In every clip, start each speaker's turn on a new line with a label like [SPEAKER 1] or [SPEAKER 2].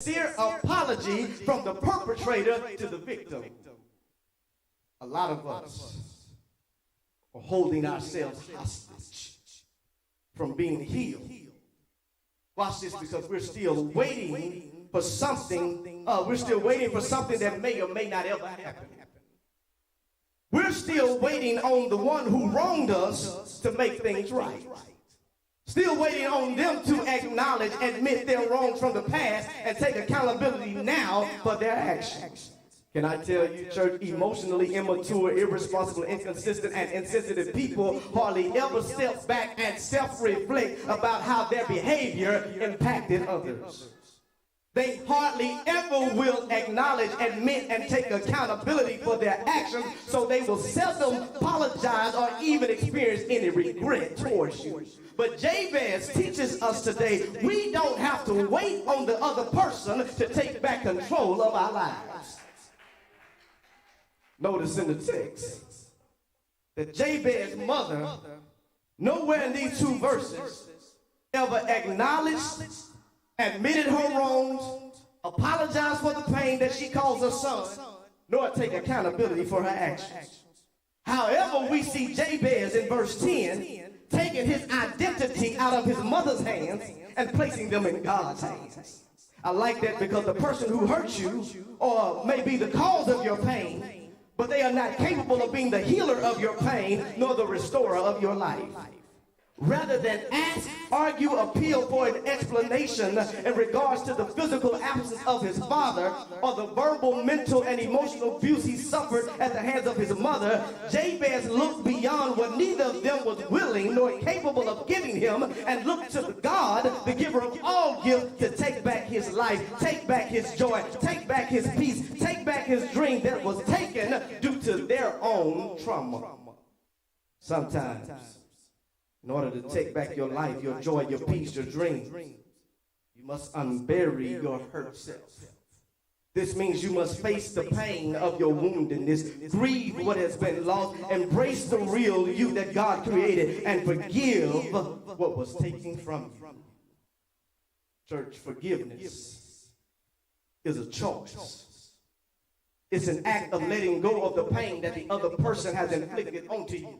[SPEAKER 1] sincere apology from the perpetrator to the victim. A lot of us are holding ourselves hostage from being healed. Watch this, because we're still waiting for something. We're still waiting for something that may or may not ever happen. We're still waiting on the one who wronged us to make things right. Still waiting on them to acknowledge, admit their wrongs from the past, and take accountability now for their actions. Can I tell you, church, emotionally immature, irresponsible, inconsistent, and insensitive people hardly ever step back and self-reflect about how their behavior impacted others. They hardly ever will acknowledge, admit, and take accountability for their actions, so they will seldom apologize or even experience any regret towards you. But Jabez teaches us today we don't have to wait on the other person to take back control of our lives. Notice in the text that Jabez's mother, nowhere in these two verses, ever acknowledged, admitted her wrongs, apologized for the pain that she caused her son, nor take accountability for her actions. However, we see Jabez in verse 10 taking his identity out of his mother's hands and placing them in God's hands. I like that, because the person who hurt you or may be the cause of your pain, but they are not capable of being the healer of your pain nor the restorer of your life. Rather than ask, argue, appeal for an explanation in regards to the physical absence of his father or the verbal, mental, and emotional abuse he suffered at the hands of his mother, Jabez looked beyond what neither of them was willing nor capable of giving him and looked to God, the giver of all gifts, to take back his life, take back his joy, take back his peace, take back his dream that was taken due to their own trauma. Sometimes, in order to take back your life, your joy, your peace, your dreams, you must unbury your hurt self. This means you must face the pain of your woundedness, grieve what has been lost, embrace the real you that God created, and forgive what was taken from you. Church, forgiveness is a choice. It's an act of letting go of the pain that the other person has inflicted onto you.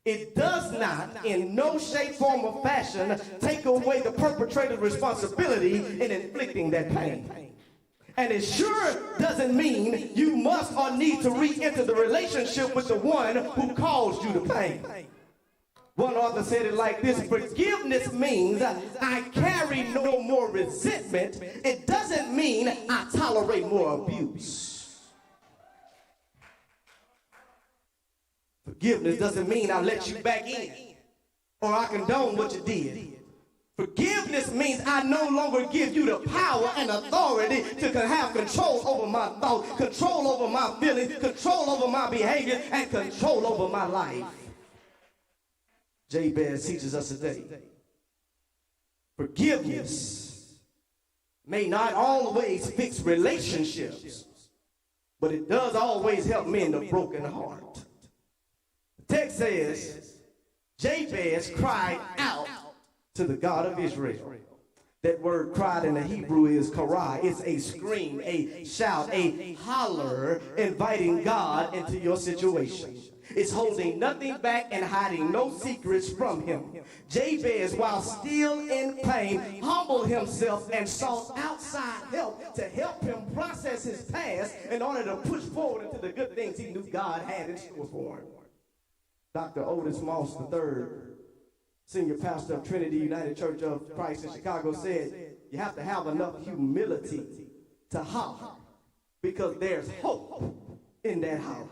[SPEAKER 1] It does not, in no shape, form, or fashion, take away the perpetrator's responsibility in inflicting that pain. And it sure doesn't mean you must or need to re-enter the relationship with the one who caused you the pain. One author said it like this: forgiveness means I carry no more resentment. It doesn't mean I tolerate more abuse. Forgiveness doesn't mean I let you back in or I condone what you did. Forgiveness means I no longer give you the power and authority to have control over my thoughts, control over my feelings, control over my behavior, and control over my life. Jabez teaches us today, forgiveness may not always fix relationships, but it does always help mend a broken heart. Text says, Jabez cried out to the God of Israel. That word cried in the Hebrew is karah. It's a scream, a shout, a holler, inviting God into your situation. It's holding nothing back and hiding no secrets from him. Jabez, while still in pain, humbled himself and sought outside help to help him process his past in order to push forward into the good things he knew God had in store for him. Dr. Otis Moss III, senior pastor of Trinity United Church of Christ in Chicago, said, you have to have enough humility to holler, because there's hope in that holler.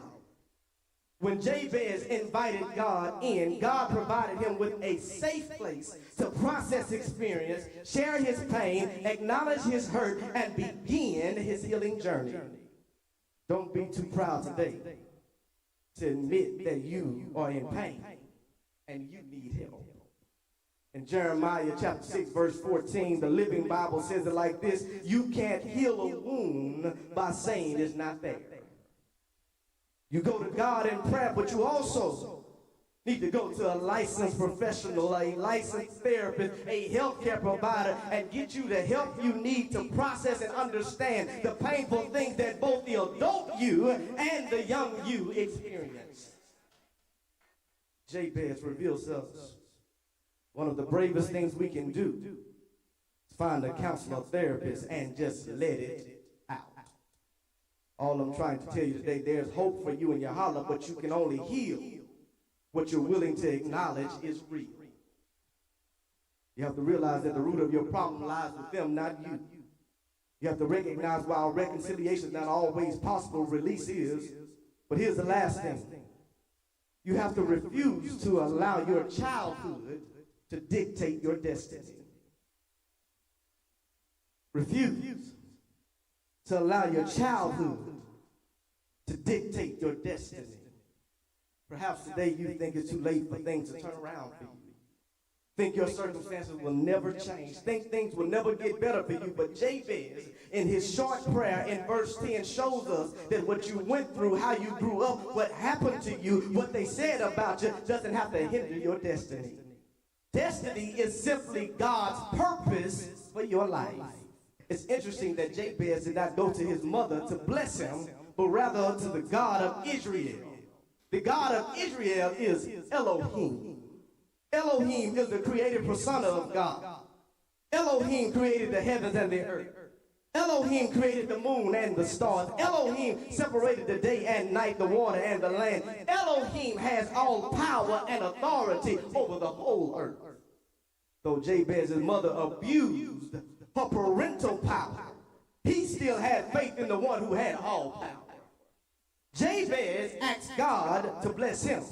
[SPEAKER 1] When Jabez invited God in, God provided him with a safe place to process experience, share his pain, acknowledge his hurt, and begin his healing journey. Don't be too proud today to admit that you are in pain and you need help. In Jeremiah chapter 6, verse 14, the Living Bible says it like this: you can't heal a wound by saying it's not there. You go to God in prayer, but you also need to go to a licensed professional, a licensed therapist, a healthcare provider, and get you the help you need to process and understand the painful things that both the adult you and the young you experience. Jabez reveals us one of the bravest things we can do is find a counselor, therapist, and just let it out. All I'm trying to tell you today, there's hope for you in your holler, but you can only heal what you're willing to acknowledge is real. You have to realize that the root of your problem lies with them, not you. You have to recognize while reconciliation is not always possible, release is. But here's the last thing. You have to refuse to allow your childhood to dictate your destiny. Refuse to allow your childhood to dictate your destiny. Perhaps today you think it's too late for things to turn around for you. Think your circumstances will never change. Think things will never get better for you. But Jabez, in his short prayer in verse 10, shows us that what you went through, how you grew up, what happened to you, what they said about you, doesn't have to hinder your destiny. Destiny is simply God's purpose for your life. It's interesting that Jabez did not go to his mother to bless him, but rather to the God of Israel. The God of Israel is Elohim. Elohim is the creative persona of God. Elohim created the heavens and the earth. Elohim created the moon and the stars. Elohim separated the day and night, the water and the land. Elohim has all power and authority over the whole earth. Though Jabez's mother abused her parental power, he still had faith in the one who had all power. Jabez asked God to bless him.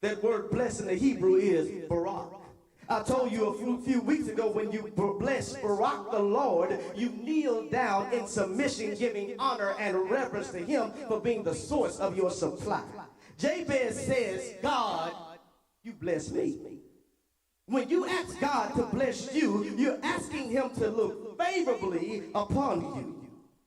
[SPEAKER 1] That word bless in the Hebrew is Barak. I told you a few weeks ago, when you bless Barak the Lord, you kneel down in submission, giving honor and reverence to him for being the source of your supply. Jabez says, God, you bless me. When you ask God to bless you, you're asking him to look favorably upon you.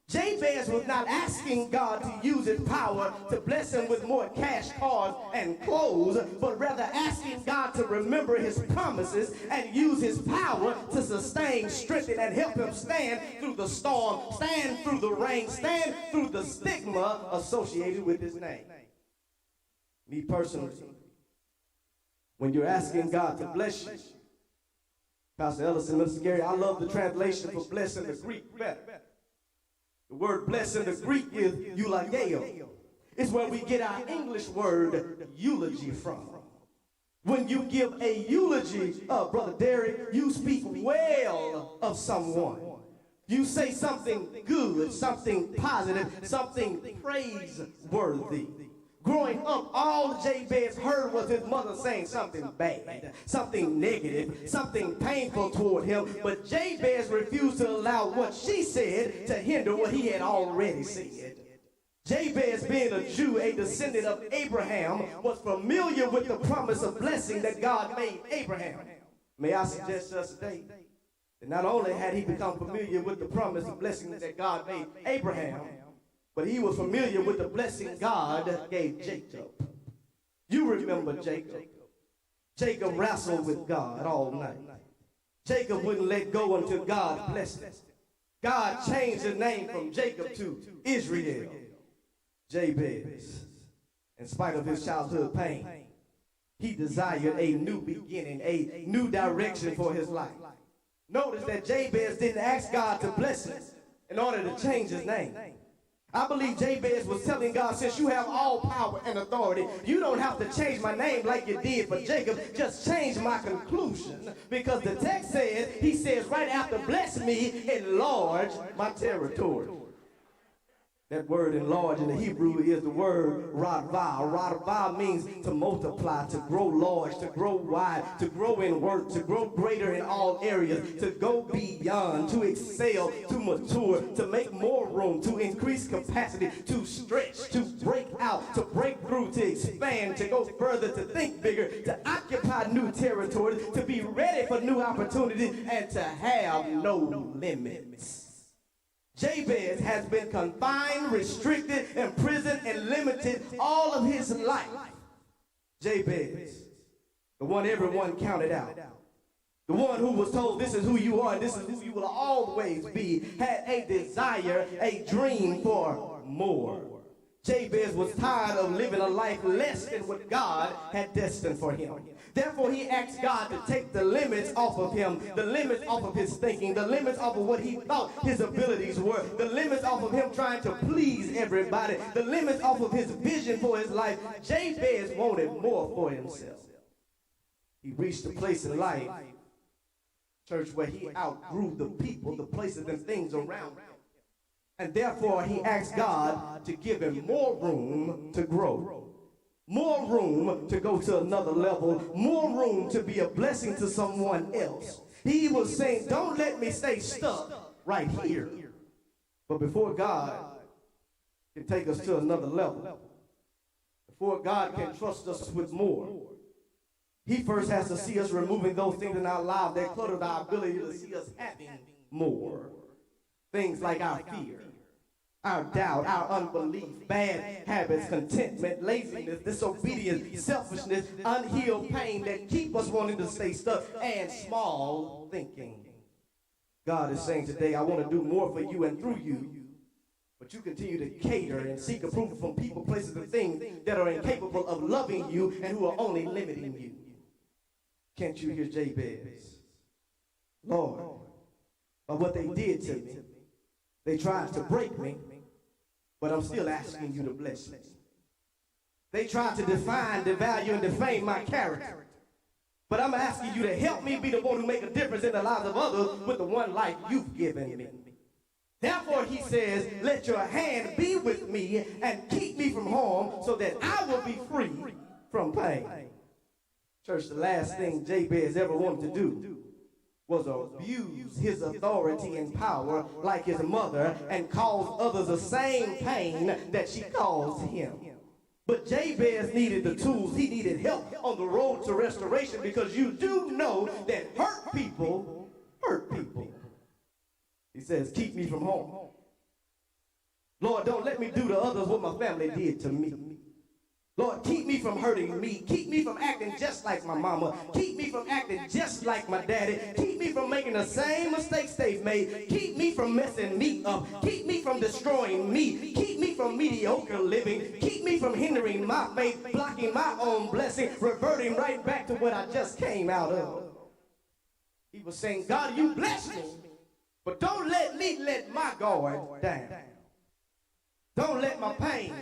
[SPEAKER 1] Jabez was not asking God to use his power to bless him with more cash, cars, and clothes, but rather asking God to remember his promises and use his power to sustain, strengthen, and help him stand through the storm, stand through the rain, stand through the stigma associated with his name. Me personally, when you're asking God to bless you, Pastor Ellison, Mr. Gary, I love the translation for bless in the Greek better. The word bless in the Greek is eulogio. It's where we get our English word eulogy from. When you give a eulogy, Brother Derek, you speak well of someone. You say something good, something positive, something praiseworthy. Growing up, all Jabez heard was his mother saying something bad, something negative, something painful toward him. But Jabez refused to allow what she said to hinder what he had already said. Jabez, being a Jew, a descendant of Abraham, was familiar with the promise of blessing that God made Abraham. May I suggest to us today that not only had he become familiar with the promise of blessing that God made Abraham, but he was familiar with the blessing God gave Jacob. You remember Jacob. Jacob wrestled with God all night. Jacob wouldn't let go until God blessed him. God changed his name from Jacob to Israel. Jabez, in spite of his childhood pain, he desired a new beginning, a new direction for his life. Notice that Jabez didn't ask God to bless him in order to change his name. I believe Jabez was telling God, since you have all power and authority, you don't have to change my name like you did for Jacob. Just change my conclusion. Because the text says, he says right after, bless me, enlarge my territory. That word enlarge in the Hebrew is the word radva. Radva means to multiply, to grow large, to grow wide, to grow in work, to grow greater in all areas, to go beyond, to excel, to mature, to make more room, to increase capacity, to stretch, to break out, to break through, to expand, to go further, to think bigger, to occupy new territories, to be ready for new opportunities, and to have no limits. Jabez has been confined, restricted, imprisoned, and limited all of his life. Jabez, the one everyone counted out, the one who was told this is who you are and this is who you will always be, had a desire, a dream for more. Jabez was tired of living a life less than what God had destined for him. Therefore, he asked God to take the limits off of him, the limits off of his thinking, the limits off of what he thought his abilities were, the limits off of him trying to please everybody, the limits off of his vision for his life. Jabez wanted more for himself. He reached a place in life, church, where he outgrew the people, the places, and things around him. And therefore, he asked God to give him more room to grow, more room to go to another level, more room to be a blessing to someone else. He was saying, don't let me stay stuck right here. But before God can take us to another level, before God can trust us with more, he first has to see us removing those things in our lives that clutter our ability to see us having more. Things like our fear, our doubt, our unbelief, bad habits, contentment, laziness, disobedience, selfishness, unhealed pain that keep us wanting to stay stuck, and small thinking. God is saying today, I want to do more for you and through you, but you continue to cater and seek approval from people, places, and things that are incapable of loving you and who are only limiting you. Can't you hear Jabez? Lord, of what they did to me, they tried to break me, but I'm still asking you to bless me. They tried to define, devalue, and defame my character, but I'm asking you to help me be the one who make a difference in the lives of others with the one life you've given me. Therefore, he says, let your hand be with me and keep me from harm so that I will be free from pain. Church, the last thing Jabez ever wanted to do was abuse his authority and power like his mother and cause others the same pain that she caused him. But Jabez needed the tools. He needed help on the road to restoration, because you do know that hurt people hurt people. He says, keep me from harm. Lord, don't let me do to others what my family did to me. Lord, keep me from hurting me. Keep me from acting just like my mama. Keep me from acting just like my daddy. Keep me from making the same mistakes they've made. Keep me from messing me up. Keep me from destroying me. Keep me from mediocre living. Keep me from hindering my faith, blocking my own blessing, reverting right back to what I just came out of. He was saying, God, you bless me, but don't let me let my guard down. Don't let my pain,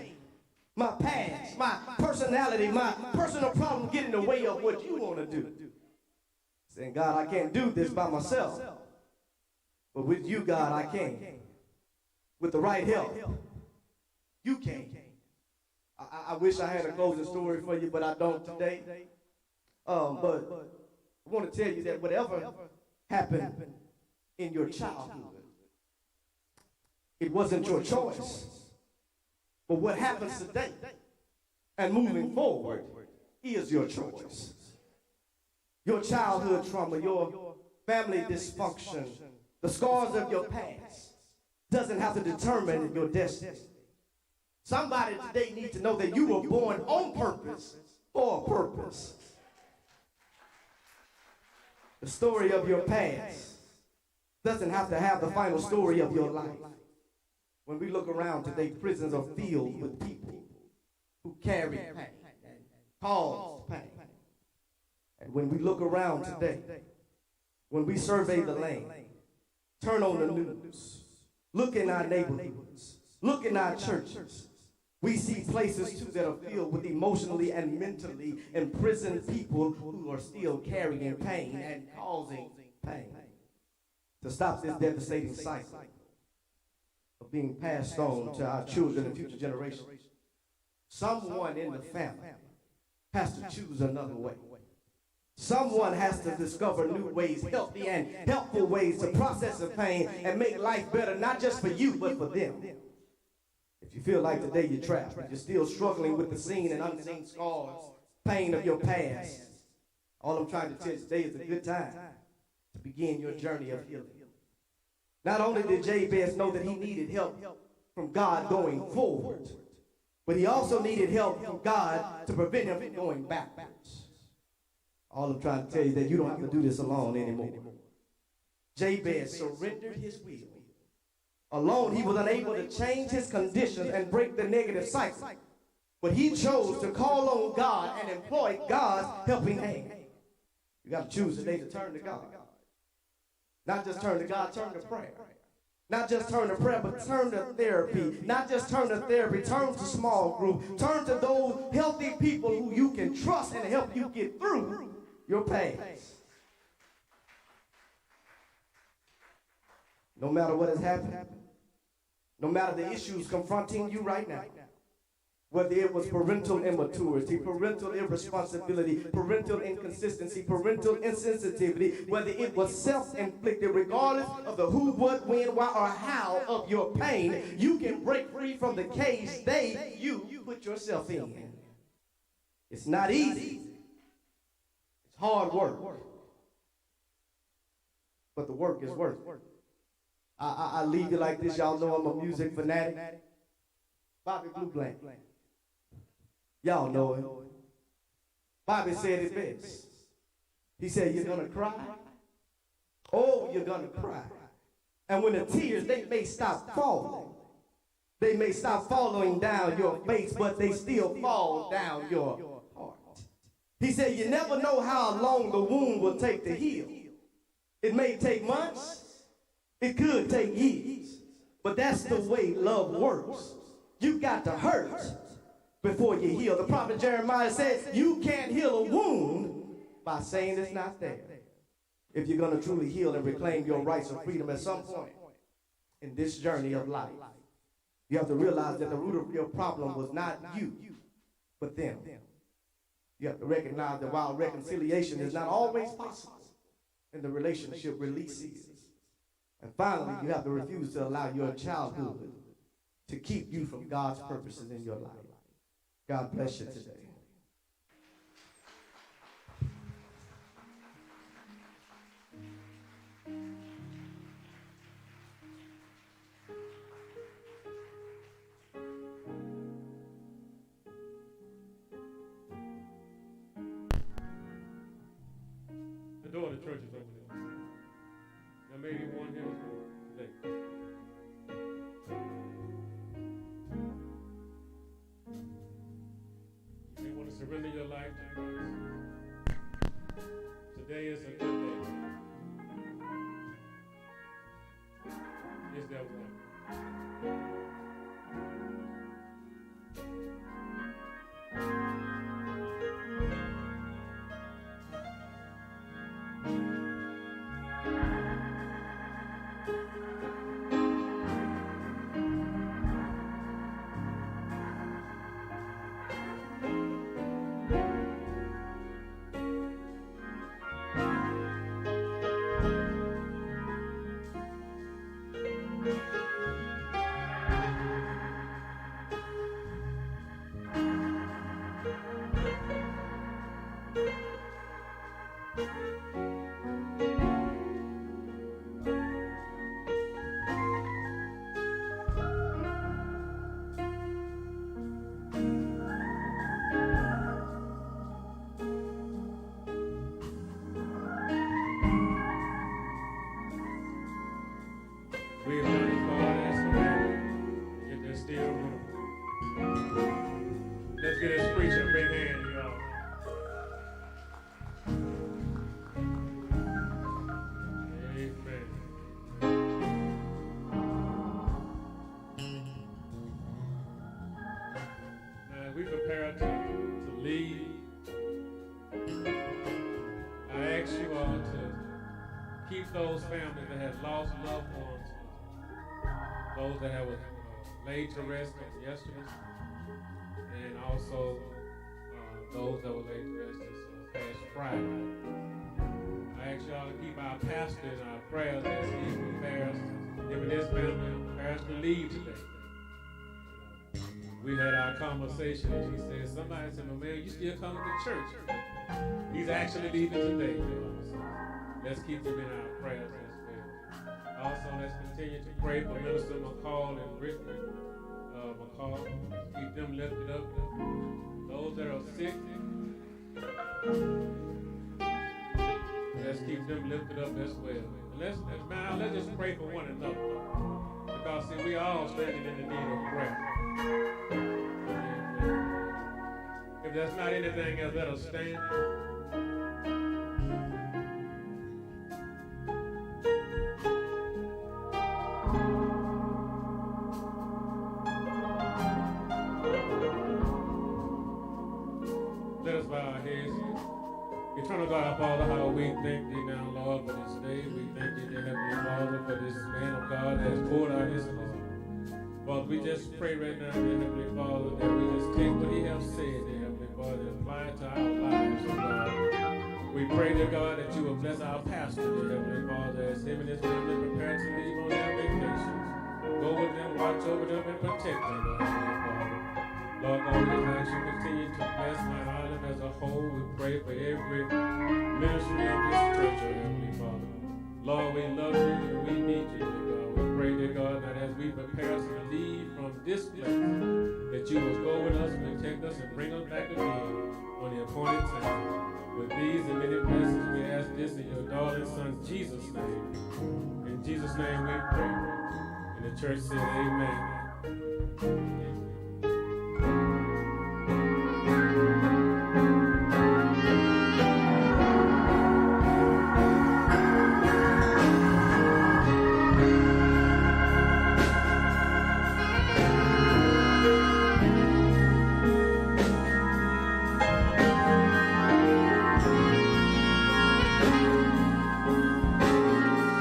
[SPEAKER 1] my past, my personality, my personal problem get in the way of what you want to do. Saying, God, I can't do this by myself. But with you, God, I can. With the right help, you can. I wish I had a closing story for you, but I don't today. But I want to tell you that whatever happened in your childhood, it wasn't your choice. But what happens today and moving forward is your choice. Your childhood trauma, your family dysfunction, the scars of your past doesn't have to determine your destiny. Somebody today needs to know that you were born on purpose for a purpose. The story of your past doesn't have to have the final story of your life. When we look around today, prisons are filled with people who carry pain and cause pain. And when we look around today, when we survey the land, turn on the news, look in our neighborhoods, look in our churches, we see places too that are filled with emotionally and mentally imprisoned people who are still carrying pain and causing pain. To stop this devastating cycle of being passed on to our children and future generations, someone in the family has to choose another way. Someone has to discover new ways, healthy and helpful ways to process the pain and make life better, not just for you, but for them. If you feel like today you're trapped, if you're still struggling with the seen and unseen scars, pain of your past, all I'm trying to tell you today is a good time to begin your journey of healing. Not only did Jabez know that he needed help from God going forward, But he also needed help from God to prevent him from going backwards. All I'm trying to tell you is that you don't have to do this alone anymore. Jabez surrendered his will. Alone, he was unable to change his conditions and break the negative cycle. But he chose to call on God and employ God's helping hand. You got to choose today to turn to God. Not just turn to God, turn to prayer. Not just turn to prayer, but turn to therapy. Not just turn to therapy, turn to small group. Turn to those healthy people who you can trust and help you get through your pain. No matter what has happened, no matter the issues confronting you right now, whether it was parental immaturity, parental irresponsibility, parental inconsistency, parental insensitivity, whether it was self-inflicted, regardless of the who, what, when, why, or how of your pain, you can break free from the cage you put yourself in. It's not easy. It's hard work. But the work is worth it. I leave you like this. Y'all know I'm a music fanatic. Bobby Blue Blank. Y'all know him. Bobby said it best. He said, you're going to cry. Oh, you're going to cry. And when the tears, they may stop falling. They may stop falling down your face, but they still fall down your heart. He said, you never know how long the wound will take to heal. It may take months. It could take years. But that's the way love works. You got to hurt before you heal. The prophet Jeremiah said, you can't heal a wound by saying it's not there. If you're going to truly heal and reclaim your rights of freedom at some point in this journey of life, you have to realize that the root of your problem was not you, but them. You have to recognize that while reconciliation is not always possible, in the relationship releases. And finally, you have to refuse to allow your childhood to keep you from God's purposes in your life. God bless you today.
[SPEAKER 2] The door of the church is over there. There may be one here today. You may want to surrender your life to Christ. Today is a good day. Is there one? We have done it for our last if there's still room. Let's get this preacher a big hand, y'all. Amen. Now, as we prepare to leave, I ask you all to keep those families that have lost loved ones, those that have laid to rest on yesterday, and also those that were laid to rest this past Friday. I ask y'all to keep our pastor in our prayers as he prepares, him and his family prepares to leave today. We had our conversation, and she said, somebody said, well, man, you still coming to church? He's actually leaving today, So let's keep him in our prayers as well. Also, let's continue to pray for Minister McCall and Brittany McCall. Keep them lifted up. Those that are sick, let's keep them lifted up as well. And let's just pray for one another. Because see, we all standing in the need of prayer. If there's not anything else, let us stand. Let us bow our heads. Eternal God, Father, how we thank thee now, Lord, for this day. We thank thee, dear Heavenly Father, for this man of God that has poured out his heart. Father, we just pray right now, dear Heavenly Father, that we just take what he has said, dear Heavenly Father, and apply it to our lives, oh God. We pray, dear God, that you will bless our pastor, dear Heavenly Father, as him and his family prepare to leave on their vacations. Go with them, watch over them, and protect them, dear Heavenly Father. Lord God, we just ask you to continue to bless Mount Olive as a whole. We pray for every ministry of this church, oh Heavenly Father. Lord, we love you and we need you, dear God. We pray, dear God, that as we prepare to leave from this place, that you will go with us, protect us, and bring us back again on the appointed time. With these and many blessings, we ask this in your darling Son, Jesus' name. In Jesus' name we pray. And the church said, amen. Amen.